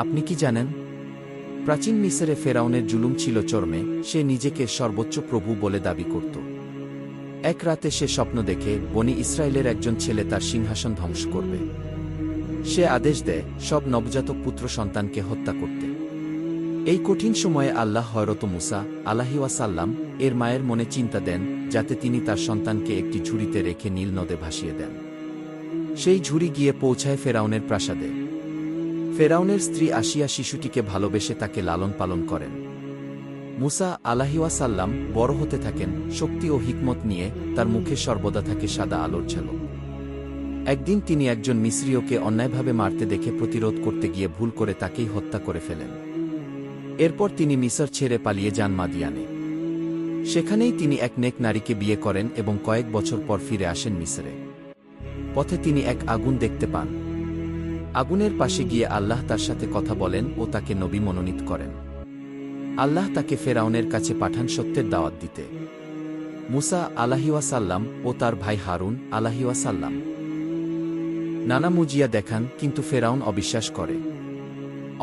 আপনি কি জানেন? প্রাচীন মিসরে ফেরাউনের জুলুম ছিল চরমে, সে নিজেকে সর্বোচ্চ প্রভু বলে দাবি করত। এক রাতে সে স্বপ্ন দেখে বনি ইসরায়েলের একজন ছেলে তার সিংহাসন ধ্বংস করবে। সে আদেশ দেয় সব নবজাতক পুত্র সন্তানকে হত্যা করতে। এই কঠিন সময়ে আল্লাহ হযরত মুসা আলাইহিওয়াসাল্লাম এর মায়ের মনে চিন্তা দেন, যাতে তিনি তার সন্তানকে একটি ঝুড়িতে রেখে নীল নদে ভাসিয়ে দেন। সেই ঝুড়ি গিয়ে পৌঁছায় ফেরাউনের প্রাসাদে। ফেরাউনের স্ত্রী আসিয়া শিশুটিকে ভালোবেসে তাকে লালন পালন করেন। মুসা আলাইহিওয়াসাল্লাম বড় হতে থাকেন, শক্তি ও হিকমত নিয়ে তার মুখে সর্বদা থাকে সাদা আলোর ঝলক। একদিন তিনি একজন মিসরীয়কে অন্যায়ভাবে মারতে দেখে প্রতিরোধ করতে গিয়ে ভুল করে তাকেই হত্যা করে ফেলেন। এরপর তিনি মিসর ছেড়ে পালিয়ে যান মাদিয়ানে। সেখানেই তিনি এক নেক নারীকে বিয়ে করেন এবং কয়েক বছর পর ফিরে আসেন মিসরে। পথে তিনি এক আগুন দেখতে পান। আগুনের পাশে গিয়ে আল্লাহ তার সাথে কথা বলেন ও তাকে নবী মনোনীত করেন। আল্লাহ তাকে ফেরাউনের কাছে পাঠান সত্যের দাওয়াত দিতে। মুসা আলাইহিওয়াসাল্লাম ও তার ভাই হারুন আলাইহিওয়াসাল্লাম নানা মুজিয়া দেখান, কিন্তু ফেরাউন অবিশ্বাস করে।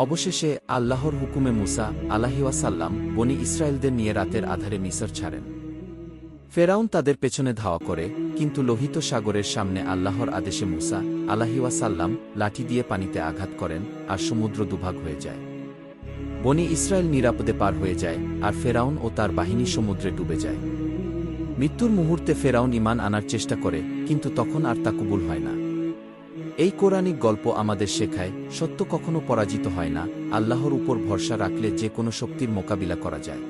অবশেষে আল্লাহর হুকুমে মুসা আলাইহিওয়াসাল্লাম বনি ইসরায়েলদের নিয়ে রাতের আধারে মিসর ছাড়েন। ফেরাউন তাদের পেছনে ধাওয়া করে, কিন্তু লোহিত সাগরের সামনে আল্লাহর আদেশে মুসা আলাইহিওয়াসাল্লাম লাঠি দিয়ে পানিতে আঘাত করেন, আর সমুদ্র দুভাগ হয়ে যায়। বনি ইসরায়েল নিরাপদে পার হয়ে যায়, আর ফেরাউন ও তার বাহিনী সমুদ্রে ডুবে যায়। মৃত্যুর মুহূর্তে ফেরাউন ঈমান আনার চেষ্টা করে, কিন্তু তখন আর তা কবুল হয় না। এই কোরআনিক গল্প আমাদের শেখায়, সত্য কখনো পরাজিত হয় না, আল্লাহর উপর ভরসা রাখলে যে কোনো শক্তির মোকাবিলা করা যায়।